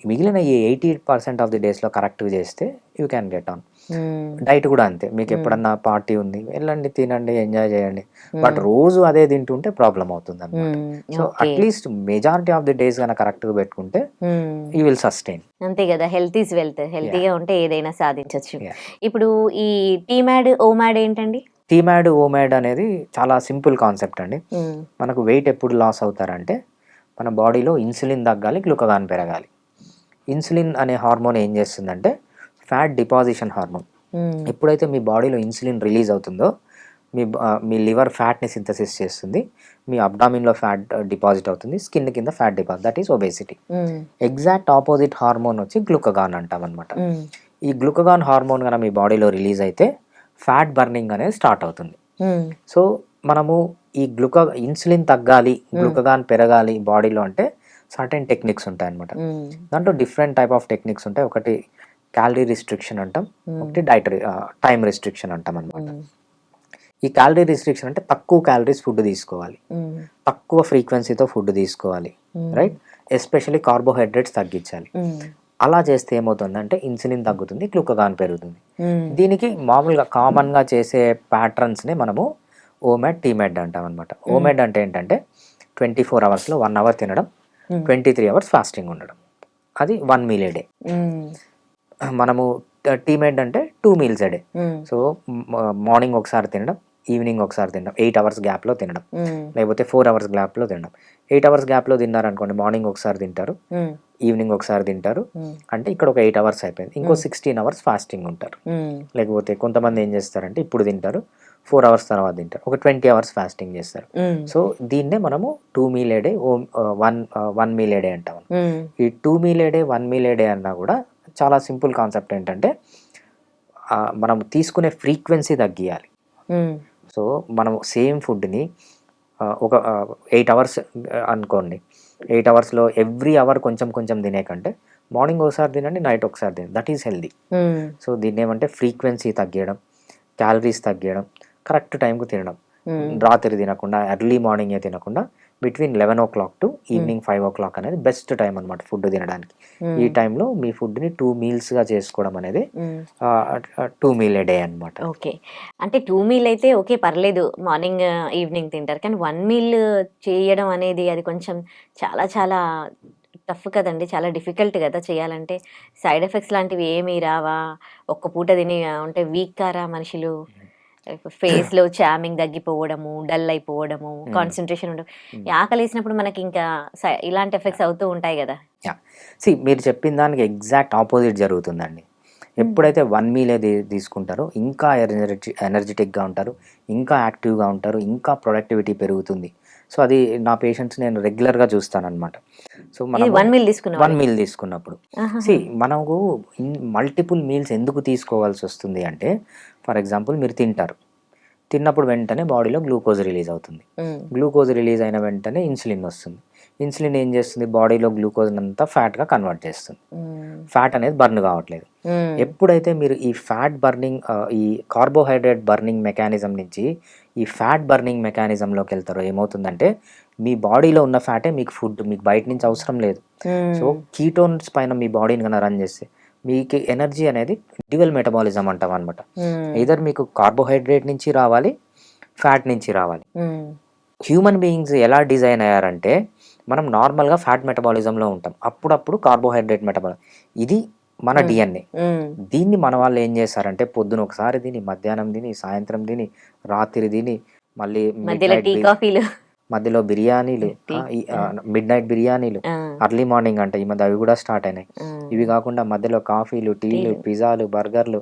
మిగిలిన ఈ 80% ఆఫ్ ది డేస్లో కరెక్ట్గా చేస్తే you can get on. Diet కూడా అంతే, మీకు ఎప్పుడన్నా పార్టీ ఉంది వెళ్ళండి, తినండి, ఎంజాయ్ చేయండి, బట్ రోజు అదే తింటుంటే ప్రాబ్లం అవుతుంది అనమాట. So at least majority of the days కనుక కరెక్ట్గా పెట్టుకుంటే యూ విల్ సస్టైన్. అంతే కదా, హెల్త్ ఈజ్ వెల్త్. హెల్తీగా ఉంటే ఏదైనా సాధించవచ్చు. ఇప్పుడు ఈ టీమాడ్, ఓమాడ్ ఏంటండి? టీమాడ్, ఓమాడ్ అనేది చాలా సింపుల్ కాన్సెప్ట్ అండి. మనకు వెయిట్ ఎప్పుడు లాస్ అవుతారంటే మన బాడీలో ఇన్సులిన్ తగ్గాలి, గ్లూకగాన్ పెరగాలి. ఇన్సులిన్ అనే హార్మోన్ ఏం చేస్తుందంటే ఫ్యాట్ డిపాజిషన్ హార్మోన్. ఎప్పుడైతే మీ బాడీలో ఇన్సులిన్ రిలీజ్ అవుతుందో మీ లివర్ ఫ్యాట్ని సింథసిస్ చేస్తుంది, మీ అబ్డామిన్లో ఫ్యాట్ డిపాజిట్ అవుతుంది, స్కిన్ కింద fat deposit, that is obesity. Exact opposite hormone వచ్చి గ్లూకగాన్ అంటాం అనమాట. ఈ గ్లూకగాన్ హార్మోన్ కనుక మీ బాడీలో రిలీజ్ అయితే ఫ్యాట్ బర్నింగ్ అనేది స్టార్ట్ అవుతుంది. ఉమ్, సో మనము ఈ ఇన్సులిన్ తగ్గాలి, గ్లూకగాన్ పెరగాలి బాడీలో అంటే సర్టెన్ టెక్నిక్స్ ఉంటాయి అనమాట. ఉమ్, దాంట్లో డిఫరెంట్ టైప్ ఆఫ్ టెక్నిక్స్ ఉంటాయి. ఒకటి క్యాలరీ రిస్ట్రిక్షన్ అంటాం, ఒకటి డైటరీ టైం రిస్ట్రిక్షన్ అంటాం అనమాట. ఉమ్, ఈ క్యాలరీ రిస్ట్రిక్షన్ అంటే తక్కువ క్యాలరీస్ ఫుడ్ తీసుకోవాలి, ఉమ్, తక్కువ ఫ్రీక్వెన్సీతో ఫుడ్ తీసుకోవాలి, రైట్. ఎస్పెషల్లీ కార్బోహైడ్రేట్స్ తగ్గించాలి. ఉమ్, అలా చేస్తే ఏమవుతుందంటే ఇన్సులిన్ తగ్గుతుంది, గ్లూకగాన్ పెరుగుతుంది. ఉమ్, దీనికి మామూలుగా కామన్గా చేసే ప్యాటర్న్స్ని మనము ఓమెడ్ టీమెడ్ అంటాం అనమాట. ఓమెడ్ అంటే ఏంటంటే 24 అవర్స్లో 1 అవర్ తినడం, 23 అవర్స్ ఫాస్టింగ్ ఉండడం, అది 1 మీల్ ఏ డే. ఉమ్, మనము టీమెడ్ అంటే 2 మీల్స్ ఏ డే. ఉమ్, సో మార్నింగ్ ఒకసారి తినడం, ఈవినింగ్ ఒకసారి తినడం, 8 అవర్స్ గ్యాప్లో తినడం, ఉమ్, లేకపోతే 4 అవర్స్ గ్యాప్లో తినడం. 8 అవర్స్ గ్యాప్లో తిన్నారనుకోండి, మార్నింగ్ ఒకసారి తింటారు, ఉమ్, ఈవినింగ్ ఒకసారి తింటారు, ఉమ్, అంటే ఇక్కడ ఒక 8 అవర్స్ అయిపోయింది. ఇంకో 16 అవర్స్ ఫాస్టింగ్ ఉంటారు. ఉమ్, లేకపోతే కొంతమంది ఏం చేస్తారంటే ఇప్పుడు తింటారు, 4 అవర్స్ తర్వాత తింటారు, ఒక 20 అవర్స్ ఫాస్టింగ్ చేస్తారు. ఉమ్, సో దీన్నే మనము 2 మీల్ ఏ డే, 1 మీల్ ఏ డే అంటాం. ఉమ్, ఈ 2 మీల్ ఏ డే, 1 మీల్ ఏ డే అన్నా కూడా చాలా సింపుల్ కాన్సెప్ట్. ఏంటంటే మనం తీసుకునే ఫ్రీక్వెన్సీ తగ్గియాలి. ఉమ్, సో మనం సేమ్ ఫుడ్ని ఒక 8 అవర్స్ అనుకోండి, 8 అవర్స్లో ఎవ్రీ అవర్ కొంచెం కొంచెం తినే కంటే మార్నింగ్ ఒకసారి తినండి, నైట్ ఒకసారి తినండి, that is healthy. Um, so దీన్ని ఏమంటే ఫ్రీక్వెన్సీ తగ్గించడం, క్యాలరీస్ తగ్గించడం, కరెక్ట్ టైంకు తినడం, రాత్రి తినకుండా ఎర్లీ మార్నింగే తినకుండా between 11 o'clock to evening 5 o'clock అనేది బెస్ట్ టైం అనమాట ఫుడ్ తినడానికి. ఈ టైంలో మీ ఫుడ్ని 2 మీల్స్గా చేసుకోవడం అనేది 2 మీల్ ఏ డే అనమాట. ఓకే. అంటే 2 మీల్ అయితే ఓకే పర్లేదు. మార్నింగ్, ఈవినింగ్ తింటారు. కానీ 1 మీల్ చేయడం అనేది అది కొంచెం చాలా చాలా టఫ్ కదండీ. చాలా డిఫికల్ట్ కదా చేయాలంటే. సైడ్ ఎఫెక్ట్స్ లాంటివి ఏమీ రావా? ఒక్క పూట తిని ఉంటే వీక్ కారా మనుషులు? ఫేస్‌లో చార్మింగ్ తగ్గిపోవడము, డల్ అయిపోవడము, కాన్సంట్రేషన్ ఉండదు. ఈ ఆకలేసినప్పుడు మనకి ఇంకా ఇలాంటి ఎఫెక్ట్స్ అవుతూ ఉంటాయి గదా! మీరు చెప్పిన దానికి ఎగ్జాక్ట్ ఆపోజిట్ జరుగుతుందండి. ఎప్పుడైతే 1 మీల్ తీసుకుంటారో ఇంకా ఎనర్జెటిక్గా ఉంటారు, ఇంకా యాక్టివ్గా ఉంటారు, ఇంకా ప్రొడక్టివిటీ పెరుగుతుంది. సో అది నా పేషెంట్స్ నేను రెగ్యులర్గా చూస్తానన్నమాట. సో మనం ఇది 1 మీల్ తీసుకున్న 1 మీల్ తీసుకున్నప్పుడు మనకు మల్టిపుల్ మీల్స్ ఎందుకు తీసుకోవాల్సి వస్తుంది అంటే, ఫర్ ఎగ్జాంపుల్ మీరు తిన్నప్పుడు వెంటనే బాడీలో గ్లూకోజ్ రిలీజ్ అవుతుంది. గ్లూకోజ్ రిలీజ్ అయిన వెంటనే ఇన్సులిన్ వస్తుంది. ఇన్సులిన్ ఏం చేస్తుంది, బాడీలో గ్లూకోజ్ అంతా ఫ్యాట్గా కన్వర్ట్ చేస్తుంది. ఫ్యాట్ అనేది బర్న్ కావట్లేదు. ఎప్పుడైతే మీరు ఈ ఫ్యాట్ బర్నింగ్, ఈ కార్బోహైడ్రేట్ బర్నింగ్ మెకానిజం నుంచి ఈ ఫ్యాట్ బర్నింగ్ మెకానిజంలోకి వెళ్తారో ఏమవుతుందంటే మీ బాడీలో ఉన్న ఫ్యాటే మీకు ఫుడ్, మీకు బయట నుంచి అవసరం లేదు. సో కీటోన్స్ పైన మీ బాడీని కన్నా రన్ చేస్తే మీకు ఎనర్జీ అనేది డ్యూయల్ మెటబాలిజం అంటాం అనమాట. ఇదర్ మీకు కార్బోహైడ్రేట్ నుంచి రావాలి, ఫ్యాట్ నుంచి రావాలి. హ్యూమన్ బీయింగ్స్ ఎలా డిజైన్ అయ్యారంటే మనం నార్మల్గా ఫ్యాట్ మెటబాలిజంలో ఉంటాం, అప్పుడప్పుడు కార్బోహైడ్రేట్ మెటబాలిజం. ఇది మన డిఎన్ఏ. దీన్ని మన వాళ్ళు ఏం చేస్తారంటే పొద్దున ఒకసారి తిని, మధ్యాహ్నం తిని, సాయంత్రం తిని, రాత్రి తిని, మళ్ళీ మధ్యలో బిర్యానీలు, మిడ్ నైట్ బిర్యానీలు, అర్లీ మార్నింగ్ అంటే ఈ మధ్య అవి కూడా స్టార్ట్ అయినాయి. ఇవి కాకుండా మధ్యలో కాఫీలు, టీలు, పిజ్జాలు, బర్గర్లు,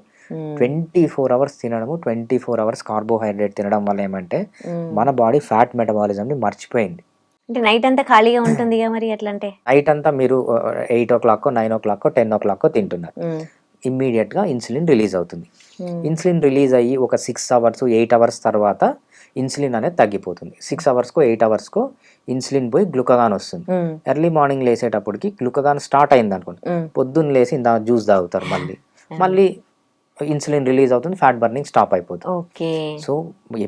24 అవర్స్ తినడము. 24 అవర్స్ కార్బోహైడ్రేట్ తినడం వల్ల ఏమంటే మన బాడీ ఫ్యాట్ మెటబాలిజంని మర్చిపోయింది. అంటే నైట్ అంతా ఖాళీగా ఉంటుంది మరి ఎట్లంటే నైట్ అంతా మీరు 8 o'clock, 9 o'clock, 10 o'clock తింటున్నారు, ఇమ్మీడియట్గా ఇన్సులిన్ రిలీజ్ అవుతుంది. ఇన్సులిన్ రిలీజ్ అయ్యి ఒక 6 అవర్స్ 8 అవర్స్ తర్వాత ఇన్సులిన్ అనేది తగ్గిపోతుంది. 6 అవర్స్కో 8 అవర్స్కో ఇన్సులిన్ పోయి గ్లూకగాన్ వస్తుంది. ఎర్లీ మార్నింగ్ లేసేటప్పటికి గ్లూకగాన్ స్టార్ట్ అయింది అనుకోండి, పొద్దున్న లేసి ఇంత జ్యూస్ తాగుతారు, మళ్ళీ ఇన్సులిన్ రిలీజ్ అవుతుంది, ఫ్యాట్ బర్నింగ్ స్టాప్ అయిపోతుంది. సో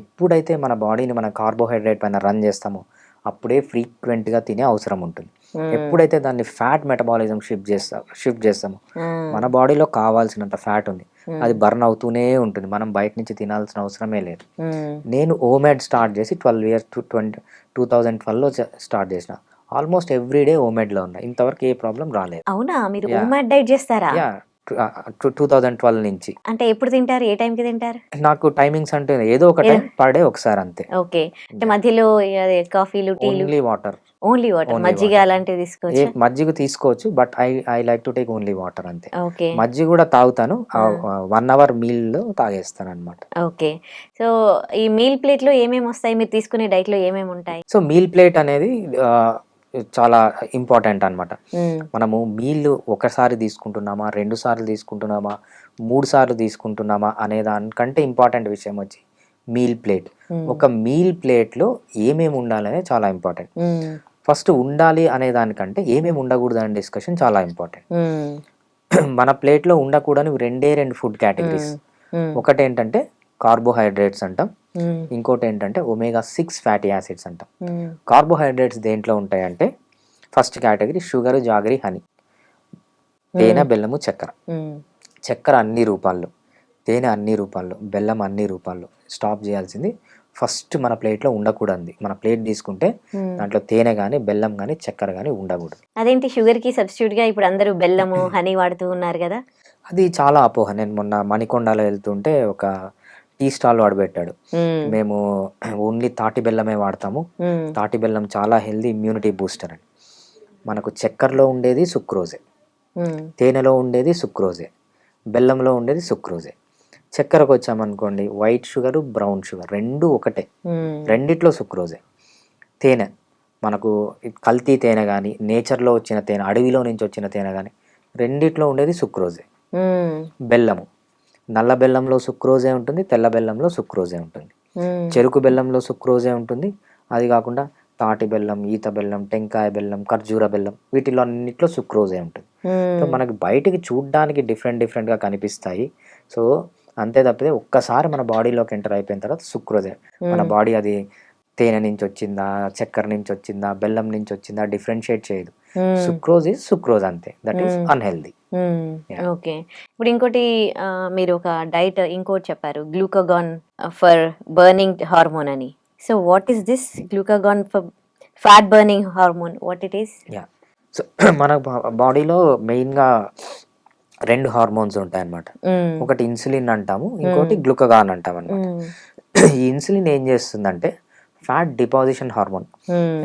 ఎప్పుడైతే మన బాడీని మన కార్బోహైడ్రేట్ పైన రన్ చేస్తామో అప్పుడే ఫ్రీక్వెంట్గా తినే అవసరం ఉంటుంది. ఎప్పుడైతే దాన్ని ఫ్యాట్ మెటబాలిజం షిఫ్ట్ చేస్తామో మన బాడీలో కావాల్సినంత ఫ్యాట్ ఉంది, అది బర్న్ అవుతూనే ఉంటుంది, మనం బయట నుంచి తినాల్సిన అవసరమే లేదు. నేను ఓమెడ్ స్టార్ట్ చేసి 12 years 2012లో స్టార్ట్ చేసిన. ఆల్మోస్ట్ ఎవ్రీడే ఓమెడ్లో ఉన్నా, ఇంతవరకు ఏ ప్రాబ్లం రాలేదు. అవునా? మీరు ఓమెడ్ డైట్ చేస్తారా? 2012 నుంచి. అంటే ఎప్పుడు తింటారు? ఏ టైంకి తింటారు? నాకు టైమింగ్స్ అంటే ఏదో ఒక టైం పర్ డే ఒకసారి అంతే. ఓకే. అంటే మధ్యలో కాఫీలు, టీలు? Only water. మజ్జిగ అలాంటివి తీసుకోవచ్చు? మజ్జిగ తీసుకోవచ్చు, but I like to take only water అంతే. ఓకే. మజ్జిగ కూడా తాగుతాను, 1 hour మీల్లో తాగేస్తాను అనమాట. ఓకే. సో ఈ మీల్ ప్లేట్లో ఏమేమి వస్తాయి? మీరు తీసుకునే డైట్లో ఏమేమి ఉంటాయి? సో మీల్ ప్లేట్ అనేది చాలా ఇంపార్టెంట్ అనమాట. మ్మ్. మనము మీల్ ఒకసారి తీసుకుంటున్నామా, 2 సార్లు తీసుకుంటున్నామా, 3 సార్లు తీసుకుంటున్నామా అనే దానికంటే ఇంపార్టెంట్ విషయం వచ్చి మీల్ ప్లేట్. మ్మ్. ఒక మీల్ ప్లేట్లో ఏమేమి ఉండాలనేది చాలా ఇంపార్టెంట్. మ్మ్. ఫస్ట్ ఉండాలి అనే దానికంటే ఏమేమి ఉండకూడదు అనే డిస్కషన్ చాలా ఇంపార్టెంట్. మ్మ్. మన ప్లేట్లో ఉండకూడని 2 ఫుడ్ కేటగిరీస్. మ్మ్. ఒకటేంటంటే కార్బోహైడ్రేట్స్ అంటాం, మ్మ్. ఇంకోటి ఏంటంటే ఒమేగా 6 ఫ్యాటీ యాసిడ్స్ అంటాం. మ్మ్. కార్బోహైడ్రేట్స్ దేంట్లో ఉంటాయంటే first category sugar, jaggery, honey, తేనె, బెల్లము, చక్కెర. మ్మ్. చక్కెర అన్ని రూపాల్లో, తేనె అన్ని రూపాల్లో, బెల్లం అన్ని రూపాల్లో. స్టాప్ చేయాల్సింది ఫస్ట్ మన ప్లేట్లో ఉండకూడదు. మన ప్లేట్ తీసుకుంటే మ్మ్. దాంట్లో తేనె కానీ, బెల్లం కానీ, చక్కెర కానీ ఉండకూడదు. అదేంటి షుగర్ కి సబ్స్టిట్యూట్ గా ఇప్పుడు అందరూ బెల్లము హనీ వాడుతూ ఉన్నారు కదా. అది చాలా అపోహ. నేను మొన్న మణికొండలో వెళ్తుంటే ఒక టీ స్టాల్ వాడు పెట్టాడు, మ్మ్. మేము ఓన్లీ తాటి బెల్లమే వాడతాము, మ్మ్. తాటి బెల్లం చాలా హెల్దీ ఇమ్యూనిటీ బూస్టర్ అని. మనకు చక్కెరలో ఉండేది సుక్రోజే, మ్మ్. తేనెలో ఉండేది సుక్రోజే, బెల్లంలో ఉండేది సుక్రోజే. చక్కెరకు వచ్చామనుకోండి వైట్ షుగర్, బ్రౌన్ షుగర్ రెండు ఒకటే, మ్మ్. రెండిట్లో సుక్రోజే. తేనె మనకు కల్తీ తేనె కానీ, నేచర్లో వచ్చిన తేనె, అడవిలో నుంచి వచ్చిన తేనె కానీ, రెండిట్లో ఉండేది సుక్రోజే. మ్మ్. బెల్లము నల్ల బెల్లంలో సుక్రోజే ఉంటుంది, తెల్ల బెల్లంలో సుక్రోజే ఉంటుంది. మ్మ్. చెరుకు బెల్లంలో సుక్రోజే ఉంటుంది. అది కాకుండా తాటి బెల్లం, ఈత బెల్లం, టెంకాయ బెల్లం, ఖర్జూర బెల్లం వీటిలో అన్నిట్లో సుక్రోజే ఉంటుంది. సో మ్మ్. మనకి బయటికి చూడ్డానికి డిఫరెంట్గా కనిపిస్తాయి. సో అంతే తప్పితే ఒక్కసారి మన బాడీలోకి ఎంటర్ అయిపోయిన తర్వాత సుక్రోజే. మన బాడీ అది తేనె నుంచి వచ్చిందా, చక్కెర నుంచి వచ్చిందా, బెల్లం నుంచి వచ్చిందా డిఫరెన్షియేట్ చేయదు. సుక్రోజ్ ఈజ్ సుక్రోజ్ అంతే, that is unhealthy. Yeah. Okay. ఇప్పుడు ఇంకోటి మీరు ఒక డైట్ ఇంకోటి చెప్పారు, గ్లూకాగాన్ ఫర్ బర్నింగ్ హార్మోన్ అని. So what is this glucagon for fat burning hormone, what it is? Yeah, so మన బాడీలో మెయిన్గా 2 హార్మోన్స్ ఉంటాయి అన్నమాట. ఒకటి ఇన్సులిన్ అంటాము, ఇంకోటి గ్లూకగాన్ అంటాం అనమాట. ఈ ఇన్సులిన్ ఏం చేస్తుందంటే ఫ్యాట్ డిపాజిషన్ హార్మోన్.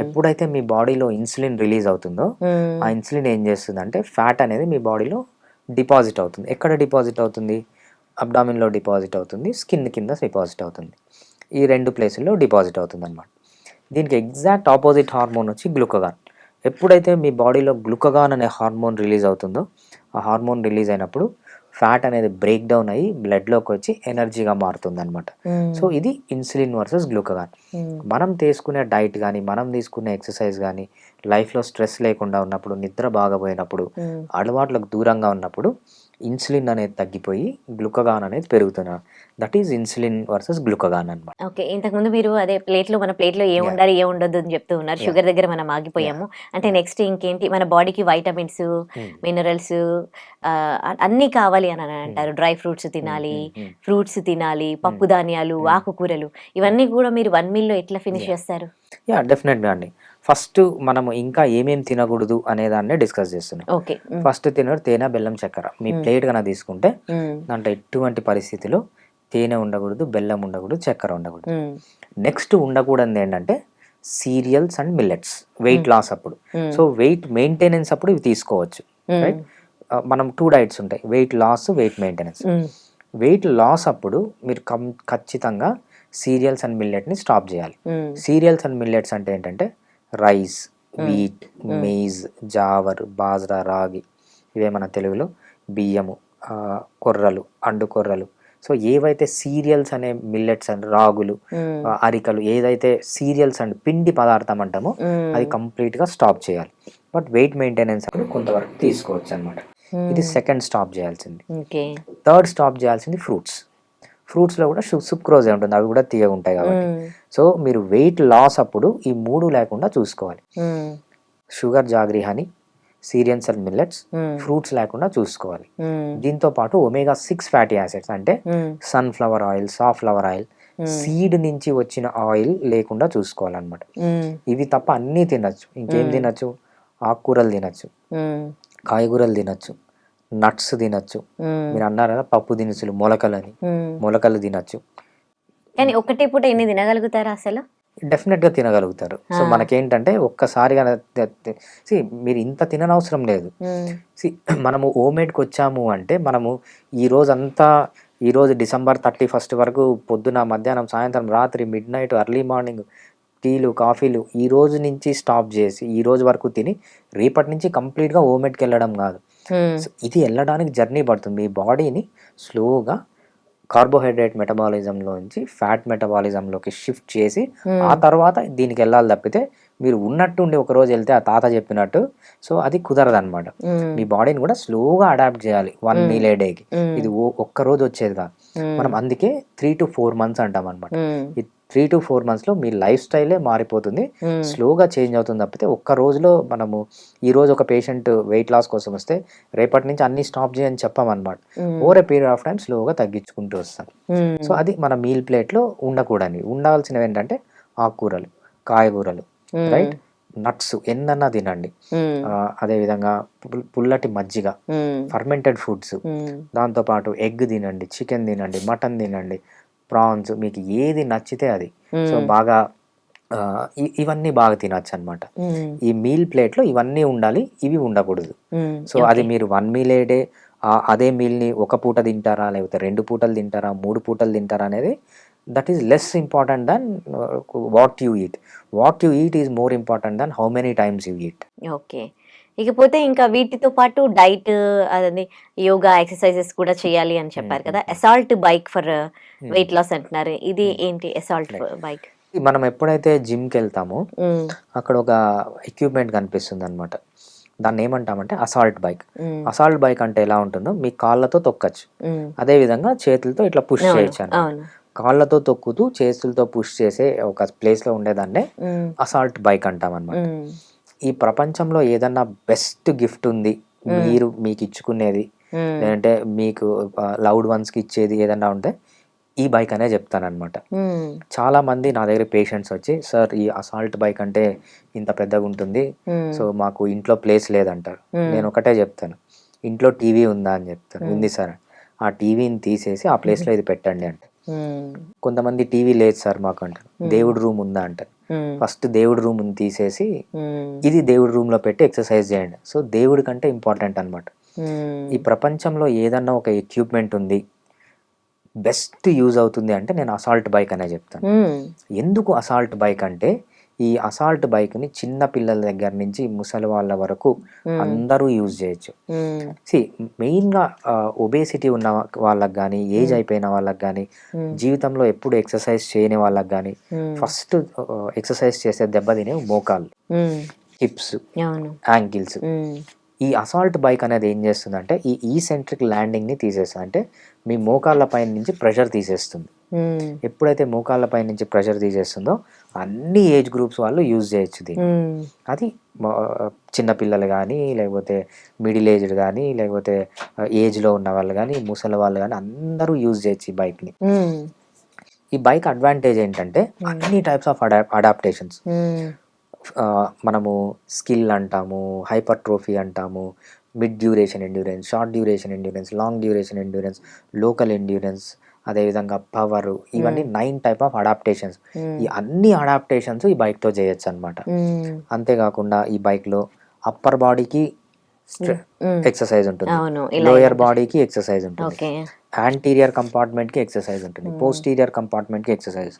ఎప్పుడైతే మీ బాడీలో ఇన్సులిన్ రిలీజ్ అవుతుందో ఆ ఇన్సులిన్ ఏం చేస్తుందంటే ఫ్యాట్ అనేది మీ బాడీలో డిపాజిట్ అవుతుంది. ఎక్కడ డిపాజిట్ అవుతుంది? అబ్డామిన్లో డిపాజిట్ అవుతుంది, స్కిన్ కింద డిపాజిట్ అవుతుంది. ఈ 2 ప్లేసుల్లో డిపాజిట్ అవుతుంది అనమాట. దీనికి ఎగ్జాక్ట్ ఆపోజిట్ హార్మోన్ వచ్చి గ్లూకగాన్. ఎప్పుడైతే మీ బాడీలో గ్లూకగాన్ అనే హార్మోన్ రిలీజ్ అవుతుందో ఆ హార్మోన్ రిలీజ్ అయినప్పుడు ఫ్యాట్ అనేది బ్రేక్ డౌన్ అయ్యి బ్లడ్లోకి వచ్చి ఎనర్జీగా మారుతుంది అనమాట. సో ఇది ఇన్సులిన్ వర్సెస్ గ్లూకగాన్. మనం తీసుకునే డైట్ కానీ, మనం తీసుకునే ఎక్సర్సైజ్ కానీ, లైఫ్లో స్ట్రెస్ లేకుండా ఉన్నప్పుడు, నిద్ర బాగా పోయినప్పుడు, అలవాట్లకు దూరంగా ఉన్నప్పుడు ఇన్సులిన్ అనేది తగ్గిపోయి గ్లూకగాన్ అనేది పెరుగుతున్నారు. That is insulin versus glucagon అనమాట. ఓకే. ఇంతకుముందు మీరు అదే మన ప్లేట్లో ఏం ఉండాలి ఏం ఉండదు అని చెప్తూ ఉన్నారు. షుగర్ దగ్గర మనం ఆగిపోయాము. అంటే నెక్స్ట్ ఇంకేంటి, మన బాడీకి వైటమిన్స్, మినరల్స్ అన్నీ కావాలి అని అంటారు. డ్రై ఫ్రూట్స్ తినాలి, ఫ్రూట్స్ తినాలి, పప్పు ధాన్యాలు, ఆకుకూరలు, ఇవన్నీ కూడా మీరు 1 మీల్లో ఎట్లా ఫినిష్ చేస్తారు? యా, డెఫినెట్గా అండి. ఫస్ట్ మనము ఇంకా ఏమేమి తినకూడదు అనే దాన్ని డిస్కస్ చేస్తున్నాం. ఓకే. ఫస్ట్ తినడు తేనె, బెల్లం, చక్కెర. మీ ప్లేట్ కన్నా తీసుకుంటే దాంట్లో ఎటువంటి పరిస్థితిలో తేనె ఉండకూడదు, బెల్లం ఉండకూడదు, చక్కెర ఉండకూడదు. నెక్స్ట్ ఉండకూడదు ఏంటంటే cereals and millets. Weight loss అప్పుడు, సో వెయిట్ మెయింటెనెన్స్ అప్పుడు ఇవి తీసుకోవచ్చు, రైట్? మనం 2 డైట్స్ ఉంటాయి, weight loss, weight maintenance. Weight loss అప్పుడు మీరు ఖచ్చితంగా సీరియల్స్ అండ్ మిల్లెట్ని స్టాప్ చేయాలి. సీరియల్స్ అండ్ మిల్లెట్స్ అంటే ఏంటంటే rice, wheat, maize, jowar, bajra, ragi, ఇవే మన తెలుగులో బియ్యము, కొర్రలు, అండు కొర్రలు. సో ఏవైతే సీరియల్స్ అనే మిల్లెట్స్ అండ్ రాగులు, అరికలు, ఏదైతే సీరియల్స్ అండ్ పిండి పదార్థం అంటామో అది కంప్లీట్గా స్టాప్ చేయాలి. బట్ వెయిట్ మెయింటెనెన్స్ అప్పుడు కొంతవరకు తీసుకోవచ్చు అనమాట. ఇది సెకండ్ స్టాప్ చేయాల్సింది. థర్డ్ స్టాప్ చేయాల్సింది ఫ్రూట్స్. ఫ్రూట్స్లో కూడా సుక్రోజే ఉంటుంది, అవి కూడా తీయగా ఉంటాయి కాబట్టి. సో మీరు వెయిట్ లాస్ అప్పుడు ఈ 3 లేకుండా చూసుకోవాలి. Sugar, jaggery, honey, serials and millets, fruits లేకుండా చూసుకోవాలి. దీంతో పాటు ఒమేగా 6 ఫ్యాటీ యాసిడ్స్ అంటే sunflower oil, safflower oil, seed నుంచి వచ్చిన ఆయిల్ లేకుండా చూసుకోవాలన్నమాట. ఇవి తప్ప అన్నీ తినచ్చు. ఇంకేం తినచ్చు? ఆకుకూరలు తినచ్చు, కాయగూరలు తినచ్చు, నట్స్ తినచ్చు. మీరు అన్నారు కదా పప్పు దినుసులు, మొలకలని, మొలకలు తినచ్చు. కానీ ఒకటే పూట ఎన్ని తినగలుగుతారా అసలు? డెఫినెట్గా తినగలుగుతారు. సో మనకేంటంటే ఒక్కసారిగా మీరు ఇంత తిననవసరం లేదు. మనము హోమ్మేడ్కి వచ్చాము అంటే మనము ఈరోజు డిసెంబర్ 31 వరకు పొద్దున, మధ్యాహ్నం, సాయంత్రం, రాత్రి, మిడ్ నైట్, ఎర్లీ మార్నింగ్ టీలు కాఫీలు ఈ రోజు నుంచి స్టాప్ చేసి ఈ రోజు వరకు తిని రేపటి నుంచి కంప్లీట్గా ఓమెట్కి వెళ్ళడం కాదు. సో ఇది వెళ్ళడానికి జర్నీ పడుతుంది. మీ బాడీని స్లోగా కార్బోహైడ్రేట్ మెటబాలిజంలోంచి ఫ్యాట్ మెటబాలిజంలోకి షిఫ్ట్ చేసి ఆ తర్వాత దీనికి వెళ్ళాలి తప్పితే మీరు ఉన్నట్టుండి ఒక రోజు వెళ్తే ఆ తాత చెప్పినట్టు సో అది కుదరదు అనమాట. మీ బాడీని కూడా స్లోగా అడాప్ట్ చేయాలి 1 మీల్ ఏ డేకి. ఇది ఒక్క రోజు వచ్చేది కాదు. మనం అందుకే 3 to 4 months అంటాం అనమాట. ఈ 3 to 4 monthsలో మీ లైఫ్ స్టైలే మారిపోతుంది, స్లోగా చేంజ్ అవుతుంది తప్పితే ఒక్క రోజులో మనము ఈ రోజు ఒక పేషెంట్ వెయిట్ లాస్ కోసం వస్తే రేపటి నుంచి అన్ని స్టాప్ చేయని చెప్పామన్నమాట. Over a period of time స్లోగా తగ్గించుకుంటూ వస్తాం. సో అది మన మీల్ ప్లేట్లో ఉండకూడని ఉండాల్సినవి ఏంటంటే ఆకుకూరలు, కాయగూరలు, రైట్, నట్స్ ఎన్నన్నా తినండి. అదేవిధంగా పుల్లటి మజ్జిగ, ఫర్మెంటెడ్ ఫుడ్స్, దాంతోపాటు ఎగ్ తినండి, చికెన్ తినండి, మటన్ తినండి, ప్రాన్స్, మీకు ఏది నచ్చితే అది. సో బాగా ఇవన్నీ బాగా తినచ్చు అనమాట. ఈ మీల్ ప్లేట్లో ఇవన్నీ ఉండాలి, ఇవి ఉండకూడదు. సో అది మీరు 1 మీల్ ఏ డే అదే మీల్ని ఒక పూట తింటారా లేకపోతే 2 పూటలు తింటారా 3 పూటలు తింటారా అనేది that is less important than what you eat. What you it is more important than how many times you eat. Okay. ఇకపోతే ఇంకా వీటితో పాటు డైట్, అదే యోగా, ఎక్సర్సైజెస్ కూడా చేయాలి అని చెప్పారు కదా. Assault bike for weight loss అంటున్నారు. ఇది ఏంటి అసాల్ట్ బైక్? మనం ఎప్పుడైతే జిమ్కి వెళ్తామో అక్కడ ఒక ఎక్విప్మెంట్ కనిపిస్తుంది అనమాట. దాన్ని ఏమంటామంటే అసాల్ట్ బైక్. అసాల్ట్ బైక్ అంటే ఎలా ఉంటుందో మీ కాళ్ళతో తొక్కచ్చు, అదే విధంగా చేతులతో ఇట్లా పుష్ చేయొచ్చు అన్నమాట. కాళ్ళతో తొక్కుతూ చేతులతో పుష్ చేసే ఒక ప్లేస్ లో ఉండేదాన్నే అసాల్ట్ బైక్ అంటాం అనమాట. ఈ ప్రపంచంలో ఏదన్నా బెస్ట్ గిఫ్ట్ ఉంది మీరు మీకు ఇచ్చుకునేది లేదంటే మీకు లవ్డ్ వన్స్ కి ఇచ్చేది ఏదన్నా ఉంటే ఈ బైక్ అనే చెప్తానమాట. చాలా మంది నా దగ్గర పేషెంట్స్ వచ్చి సార్ ఈ అసాల్ట్ బైక్ అంటే ఇంత పెద్దగా ఉంటుంది, సో మాకు ఇంట్లో ప్లేస్ లేదంటారు. నేను ఒకటే చెప్తాను, ఇంట్లో టీవీ ఉందా అని చెప్తాను. ఉంది సార్, ఆ టీవీని తీసేసి ఆ ప్లేస్లో ఇది పెట్టండి అంటే. కొంతమంది టీవీ లేదు సార్ మాకు అంటారు. దేవుడి రూమ్ ఉందా అంటారు. ఫస్ట్ దేవుడి రూమ్ తీసేసి ఇది దేవుడి రూమ్ లో పెట్టి ఎక్సర్సైజ్ చేయండి. సో దేవుడి కంటే ఇంపార్టెంట్ అనమాట. ఈ ప్రపంచంలో ఏదన్నా ఒక ఎక్విప్మెంట్ ఉంది బెస్ట్ యూజ్ అవుతుంది అంటే నేను అసాల్ట్ బైక్ అనే చెప్తాను. ఎందుకు అసాల్ట్ బైక్ అంటే ఈ అసాల్ట్ బైక్ని చిన్న పిల్లల దగ్గర నుంచి ముసలి వాళ్ళ వరకు అందరూ యూజ్ చేయొచ్చు. మెయిన్గా ఒబేసిటీ ఉన్న వాళ్ళకి కానీ ఏజ్ అయిపోయిన వాళ్ళకి కానీ జీవితంలో ఎప్పుడు ఎక్సర్సైజ్ చేయని వాళ్ళకి కానీ ఫస్ట్ ఎక్సర్సైజ్ చేసే దెబ్బతినే మోకాళ్ళు, హిప్స్, యాంకిల్స్. ఈ అసాల్ట్ బైక్ అనేది ఏం చేస్తుందంటే ఈ ఈసెంట్రిక్ ల్యాండింగ్ని తీసేస్తుంది. అంటే మీ మోకాళ్ళ పైన నుంచి ప్రెషర్ తీసేస్తుంది. ఎప్పుడైతే మోకాళ్ళ పైన నుంచి ప్రెషర్ తీసేస్తుందో అన్ని ఏజ్ గ్రూప్స్ వాళ్ళు యూజ్ చేయొచ్చు దీన్ని. అది చిన్నపిల్లలు కానీ లేకపోతే మిడిల్ ఏజ్డ్ కానీ లేకపోతే ఏజ్లో ఉన్న వాళ్ళు కానీ ముసలి వాళ్ళు కానీ అందరూ యూజ్ చేయొచ్చు ఈ బైక్ని. ఈ బైక్ అడ్వాంటేజ్ ఏంటంటే అన్ని టైప్స్ ఆఫ్ అడాప్టేషన్స్. మనము స్కిల్ అంటాము, హైపర్ట్రోఫీ అంటాము, mid duration endurance, short duration endurance, long duration endurance, local endurance, అదేవిధంగా పవర్, ఇవన్నీ 9 టైప్ ఆఫ్ అడాప్టేషన్స్. ఈ అన్ని అడాప్టేషన్స్ ఈ బైక్తో చేయొచ్చు అనమాట. అంతేకాకుండా ఈ బైక్లో అప్పర్ బాడీకి ఎక్సర్సైజ్ ఉంటుంది, లోయర్ బాడీకి ఎక్సర్సైజ్ ఉంటుంది, యాంటీరియర్ కంపార్ట్మెంట్కి ఎక్సర్సైజ్ ఉంటుంది, పోస్టీరియర్ కంపార్ట్మెంట్కి ఎక్సర్సైజ్.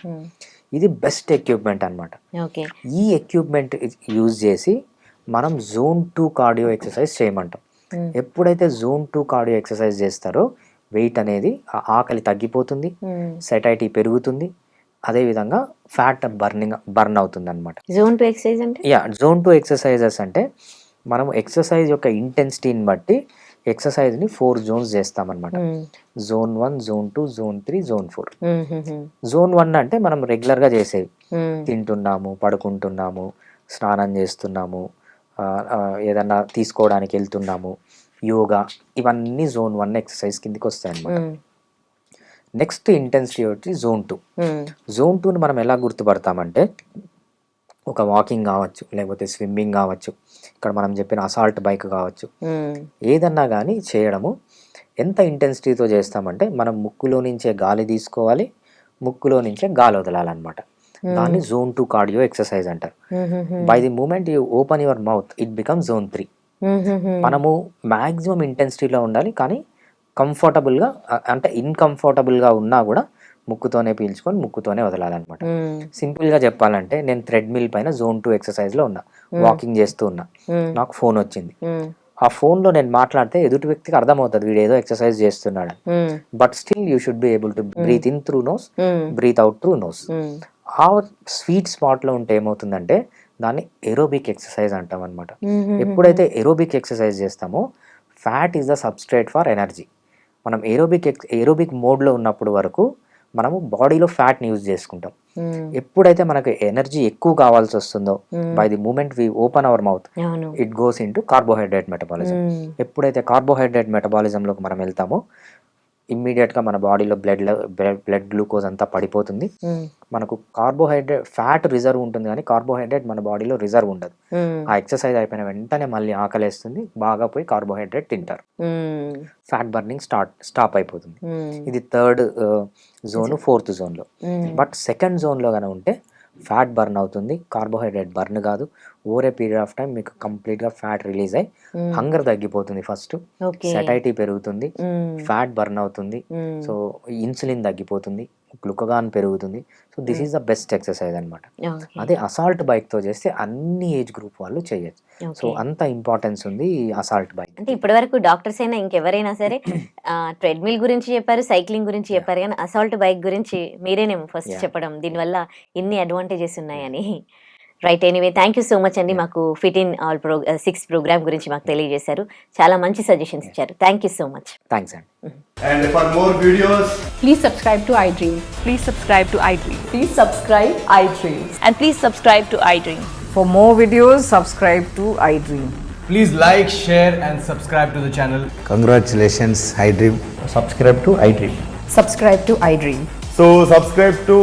ఇది బెస్ట్ ఎక్విప్మెంట్ అనమాట. ఈ ఎక్విప్మెంట్ యూజ్ చేసి మనం జోన్ 2 కార్డియో ఎక్సర్సైజ్ చేయమంటాం. ఎప్పుడైతే జోన్ 2 కార్డియో ఎక్సర్సైజ్ చేస్తారో వెయిట్ అనేది ఆకలి తగ్గిపోతుంది, సెటైటీ పెరుగుతుంది, అదేవిధంగా ఫ్యాట్ బర్న్ అవుతుంది అనమాట. జోన్ 2 ఎక్సర్సైజ్ అంటే జోన్ 2 ఎక్సర్సైజెస్ అంటే మనం ఎక్సర్సైజ్ యొక్క ఇంటెన్సిటీని బట్టి ఎక్సర్సైజ్ని 4 జోన్స్ చేస్తామన్నమాట. Zone 1, zone 2, zone 3, zone 4. Zone 1 అంటే మనం రెగ్యులర్గా చేసేవి, తింటున్నాము, పడుకుంటున్నాము, స్నానం చేస్తున్నాము, ఏదన్నా తీసుకోవడానికి వెళ్తున్నాము, యోగా, ఇవన్నీ జోన్ 1 ఎక్సర్సైజ్ కిందకి వస్తాయి అన్నమాట. నెక్స్ట్ ఇంటెన్సిటీ వచ్చి జోన్ 2. జోన్ 2ని మనం ఎలా గుర్తుపడతామంటే ఒక వాకింగ్ కావచ్చు, లేకపోతే స్విమ్మింగ్ కావచ్చు, ఇక్కడ మనం చెప్పిన అసాల్ట్ బైక్ కావచ్చు, ఏదన్నా కానీ చేయడము ఎంత ఇంటెన్సిటీతో చేస్తామంటే మనం ముక్కులో నుంచే గాలి తీసుకోవాలి, ముక్కులో నుంచే గాలి వదలాలన్నమాట. దాన్ని జోన్ 2 కార్డియో ఎక్సర్సైజ్ అంటారు. By the moment you open your mouth it become zone 3. మనము మ్యాక్సిమం ఇంటెన్సిటీలో ఉండాలి, కానీ కంఫర్టబుల్గా అంటే ఇన్కంఫర్టబుల్గా ఉన్నా కూడా ముక్కుతోనే పీల్చుకొని ముక్కుతోనే వదలాలన్నమాట. మ్మ్. సింపుల్గా చెప్పాలంటే నేను థ్రెడ్మిల్ పైన Zone 2 ఎక్సర్సైజ్లో ఉన్నా, వాకింగ్ చేస్తూ ఉన్నా, నాకు ఫోన్ వచ్చింది. మ్మ్. ఆ ఫోన్లో నేను మాట్లాడితే ఎదుటి వ్యక్తికి అర్థమవుతుంది వీడు ఏదో ఎక్సర్సైజ్ చేస్తున్నాడు. Hmm. But still you should be able to breathe in through nose, hmm. Breathe out through nose. Hmm. ఆ స్వీట్ స్పాట్లో ఉంటే ఏమవుతుందంటే దాన్ని ఏరోబిక్ ఎక్సర్సైజ్ అంటాం అనమాట. మ్మ్. ఎప్పుడైతే ఏరోబిక్ ఎక్సర్సైజ్ చేస్తామో fat is the substrate for energy. మనం ఏరోబిక్ మోడ్లో ఉన్నప్పుడు వరకు మనము బాడీలో ఫ్యాట్ని యూజ్ చేసుకుంటాం. మ్మ్. ఎప్పుడైతే మనకు ఎనర్జీ ఎక్కువ కావాల్సి వస్తుందో by the moment we open our mouth అవును. It goes into carbohydrate metabolism. Hmm. ఎప్పుడైతే కార్బోహైడ్రేట్ మెటబాలిజంలోకి మనం వెళ్తామో ఇమ్మీడియట్గా మన బాడీలో బ్లడ్ గ్లూకోజ్ అంతా పడిపోతుంది. మ్మ్. మనకు ఫ్యాట్ రిజర్వ్ ఉంటుంది కానీ కార్బోహైడ్రేట్ మన బాడీలో రిజర్వ్ ఉండదు. మ్మ్. ఆ ఎక్సర్సైజ్ అయిపోయిన వెంటనే మళ్ళీ ఆకలేస్తుంది, బాగా పోయి కార్బోహైడ్రేట్ తింటారు, మ్మ్. ఫ్యాట్ బర్నింగ్ స్టాప్ అయిపోతుంది. మ్మ్. ఇది థర్డ్ జోన్, ఫోర్త్ జోన్లో. మ్మ్. బట్ సెకండ్ జోన్లో కనుక ఉంటే ఫ్యాట్ బర్న్ అవుతుంది, కార్బోహైడ్రేట్ బర్న్ కాదు. Over a period of time మీకు కంప్లీట్గా ఫ్యాట్ రిలీజ్ అయ్యి హంగర్ తగ్గిపోతుంది, ఫస్ట్ ఓకే. సెటైటీ పెరుగుతుంది, మ్మ్. ఫ్యాట్ బర్న్ అవుతుంది, మ్మ్. సో ఇన్సులిన్ తగ్గిపోతుంది, గ్లూకగాన్ పెరుగుతుంది. So this is the best exercise అనమాట. ఓకే. అదే అసాల్ట్ బైక్తో చేస్తే అన్ని ఏజ్ గ్రూప్ వాళ్ళు చేయొచ్చు. So okay. అంత ఇంపార్టెన్స్ ఉంది ఈ అసాల్ట్ బైక్. అంటే ఇప్పటి వరకు డాక్టర్స్ అయినా ఇంకెవరైనా సరే ట్రెడ్మిల్ గురించి చెప్పారు, సైక్లింగ్ గురించి చెప్పారు, కానీ అసాల్ట్ బైక్ గురించి మీరేనేమో ఫస్ట్ చెప్పడం దీనివల్ల ఇన్ని అడ్వాంటేజెస్ ఉన్నాయని. Right, anyway thank you so much అండి. మాకు ఫిట్ ఇన్ ఆల్ 6 ప్రోగ్రామ్ గురించి మాకు తెలియజేశారు, చాలా మంచి సజెషన్స్ ఇచ్చారు. Thank you so much. Thanks అండి. And for more videos, Please subscribe to iDream. Please subscribe to iDream. Please subscribe iDream. And please subscribe to iDream. For more videos, subscribe to iDream. please like, share, and subscribe to the channel. Congratulations, iDream. Subscribe to iDream. Subscribe to iDream. So subscribe to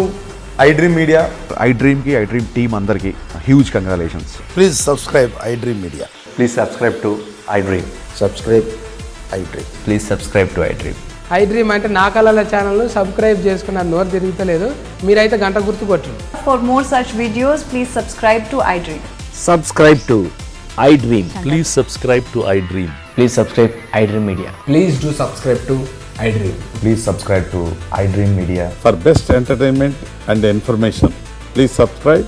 iDream Media. iDream की iDream team अंदर की huge congratulations. Please subscribe iDream Media. Please subscribe to iDream. Subscribe iDream. Please subscribe to iDream. iDream అంటే నా కళల channel subscribe చేసుకున్న నోరు తిరుగుతలేదు, మీరైతే గంట గుర్తు కొట్టండి. For more such videos, please subscribe to iDream. Subscribe to iDream. Please subscribe to iDream. Please subscribe iDream Media. Please do subscribe to iDream. Please subscribe to iDream Media. For best entertainment and information, please subscribe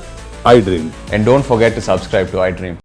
iDream. And don't forget to subscribe to iDream.